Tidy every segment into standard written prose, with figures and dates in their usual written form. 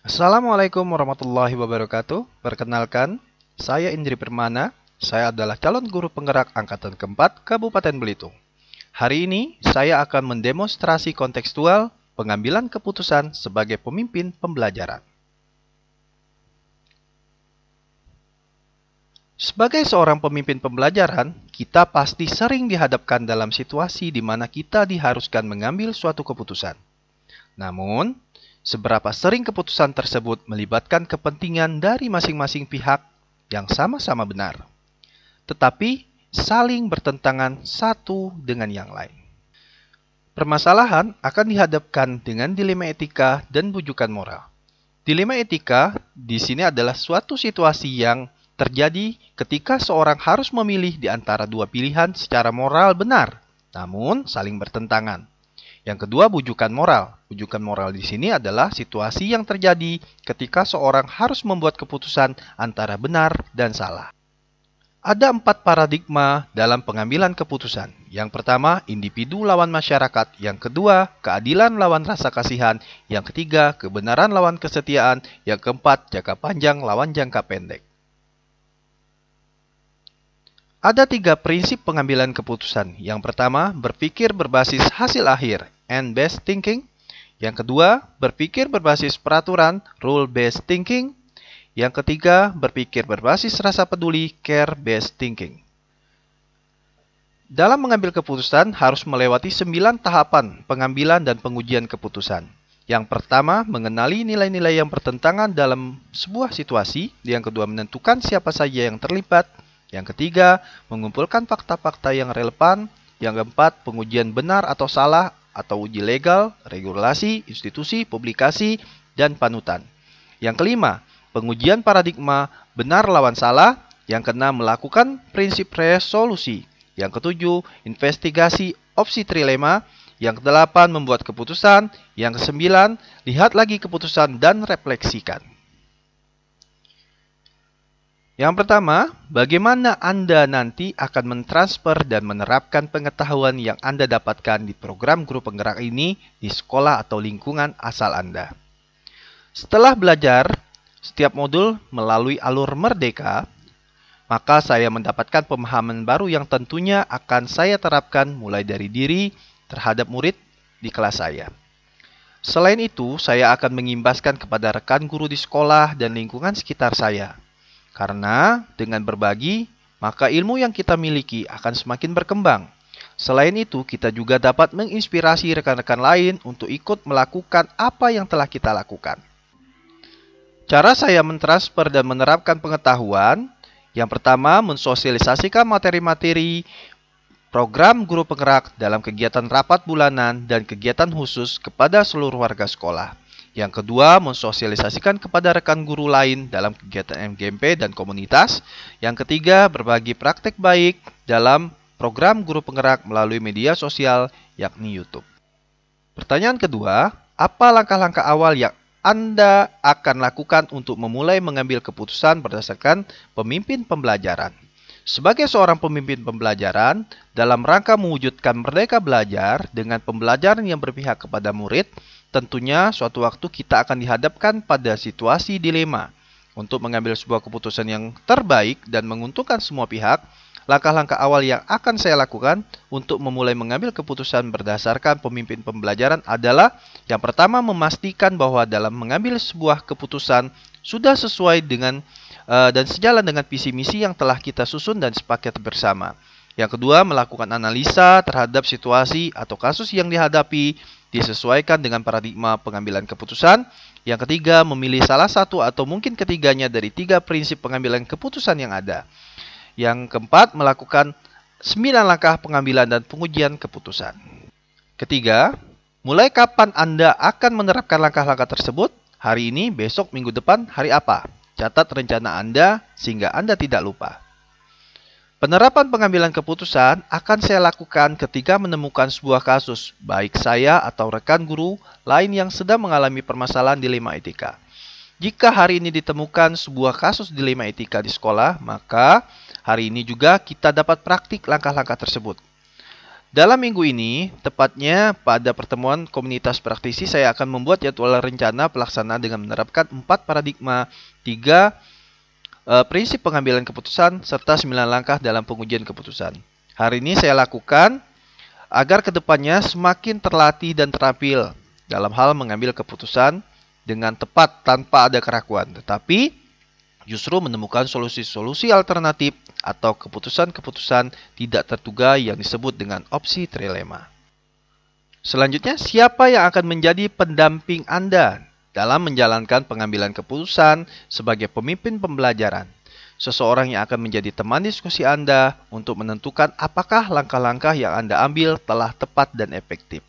Assalamualaikum warahmatullahi wabarakatuh. Perkenalkan, saya Indri Permana. Saya adalah calon guru penggerak angkatan keempat Kabupaten Belitung. Hari ini saya akan mendemonstrasi kontekstual pengambilan keputusan sebagai pemimpin pembelajaran. Sebagai seorang pemimpin pembelajaran, kita pasti sering dihadapkan dalam situasi di mana kita diharuskan mengambil suatu keputusan. Namun, seberapa sering keputusan tersebut melibatkan kepentingan dari masing-masing pihak yang sama-sama benar, tetapi saling bertentangan satu dengan yang lain. Permasalahan akan dihadapkan dengan dilema etika dan bujukan moral. Dilema etika di sini adalah suatu situasi yang terjadi ketika seorang harus memilih di antara dua pilihan secara moral benar, namun saling bertentangan. Yang kedua, bujukan moral. Bujukan moral di sini adalah situasi yang terjadi ketika seorang harus membuat keputusan antara benar dan salah. Ada 4 paradigma dalam pengambilan keputusan. Yang pertama, individu lawan masyarakat. Yang kedua, keadilan lawan rasa kasihan. Yang ketiga, kebenaran lawan kesetiaan. Yang keempat, jangka panjang lawan jangka pendek. Ada 3 prinsip pengambilan keputusan. Yang pertama, berpikir berbasis hasil akhir, end-based thinking. Yang kedua, berpikir berbasis peraturan, rule-based thinking. Yang ketiga, berpikir berbasis rasa peduli, care-based thinking. Dalam mengambil keputusan, harus melewati 9 tahapan pengambilan dan pengujian keputusan. Yang pertama, mengenali nilai-nilai yang bertentangan dalam sebuah situasi. Yang kedua, menentukan siapa saja yang terlibat. Yang ketiga, mengumpulkan fakta-fakta yang relevan. Yang keempat, pengujian benar atau salah atau uji legal, regulasi, institusi, publikasi, dan panutan. Yang kelima, pengujian paradigma benar lawan salah. Yang keenam, melakukan prinsip resolusi. Yang ketujuh, investigasi opsi trilema. Yang kedelapan, membuat keputusan. Yang kesembilan, lihat lagi keputusan dan refleksikan. Yang pertama, bagaimana Anda nanti akan mentransfer dan menerapkan pengetahuan yang Anda dapatkan di program guru penggerak ini di sekolah atau lingkungan asal Anda. Setelah belajar setiap modul melalui alur Merdeka, maka saya mendapatkan pemahaman baru yang tentunya akan saya terapkan mulai dari diri terhadap murid di kelas saya. Selain itu, saya akan mengimbaskan kepada rekan guru di sekolah dan lingkungan sekitar saya. Karena dengan berbagi, maka ilmu yang kita miliki akan semakin berkembang. Selain itu, kita juga dapat menginspirasi rekan-rekan lain untuk ikut melakukan apa yang telah kita lakukan. Cara saya mentransfer dan menerapkan pengetahuan, yang pertama, mensosialisasikan materi-materi program guru penggerak dalam kegiatan rapat bulanan dan kegiatan khusus kepada seluruh warga sekolah. Yang kedua, mensosialisasikan kepada rekan guru lain dalam kegiatan MGMP dan komunitas. Yang ketiga, berbagi praktek baik dalam program guru penggerak melalui media sosial, yakni YouTube. Pertanyaan kedua, apa langkah-langkah awal yang Anda akan lakukan untuk memulai mengambil keputusan berdasarkan pemimpin pembelajaran? Sebagai seorang pemimpin pembelajaran, dalam rangka mewujudkan merdeka belajar dengan pembelajaran yang berpihak kepada murid, tentunya suatu waktu kita akan dihadapkan pada situasi dilema. Untuk mengambil sebuah keputusan yang terbaik dan menguntungkan semua pihak, langkah-langkah awal yang akan saya lakukan untuk memulai mengambil keputusan berdasarkan pemimpin pembelajaran adalah yang pertama, memastikan bahwa dalam mengambil sebuah keputusan sudah sesuai dengan dan sejalan dengan visi misi yang telah kita susun dan sepakati bersama. Yang kedua, melakukan analisa terhadap situasi atau kasus yang dihadapi, disesuaikan dengan paradigma pengambilan keputusan. Yang ketiga, memilih salah satu atau mungkin ketiganya dari 3 prinsip pengambilan keputusan yang ada. Yang keempat, melakukan 9 langkah pengambilan dan pengujian keputusan. Ketiga, mulai kapan Anda akan menerapkan langkah-langkah tersebut? Hari ini, besok, minggu depan, hari apa? Catat rencana Anda sehingga Anda tidak lupa. Penerapan pengambilan keputusan akan saya lakukan ketika menemukan sebuah kasus, baik saya atau rekan guru lain yang sedang mengalami permasalahan dilema etika. Jika hari ini ditemukan sebuah kasus dilema etika di sekolah, maka hari ini juga kita dapat praktik langkah-langkah tersebut. Dalam minggu ini, tepatnya pada pertemuan komunitas praktisi, saya akan membuat jadwal rencana pelaksanaan dengan menerapkan 4 paradigma, 3 prinsip pengambilan keputusan, serta 9 langkah dalam pengujian keputusan. Hari ini saya lakukan agar kedepannya semakin terlatih dan terampil dalam hal mengambil keputusan dengan tepat tanpa ada keraguan, tetapi justru menemukan solusi-solusi alternatif atau keputusan-keputusan tidak terduga yang disebut dengan opsi trilema. Selanjutnya, siapa yang akan menjadi pendamping Anda dalam menjalankan pengambilan keputusan sebagai pemimpin pembelajaran? Seseorang yang akan menjadi teman diskusi Anda untuk menentukan apakah langkah-langkah yang Anda ambil telah tepat dan efektif.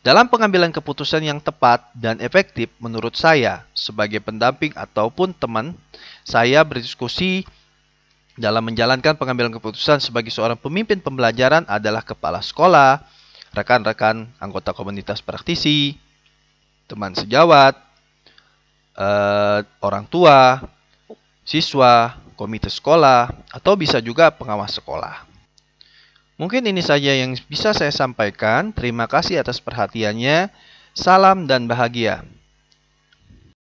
Dalam pengambilan keputusan yang tepat dan efektif, menurut saya, sebagai pendamping ataupun teman, saya berdiskusi dalam menjalankan pengambilan keputusan sebagai seorang pemimpin pembelajaran adalah kepala sekolah, rekan-rekan anggota komunitas praktisi, teman sejawat, orang tua, siswa, komite sekolah, atau bisa juga pengawas sekolah. Mungkin ini saja yang bisa saya sampaikan. Terima kasih atas perhatiannya. Salam dan bahagia.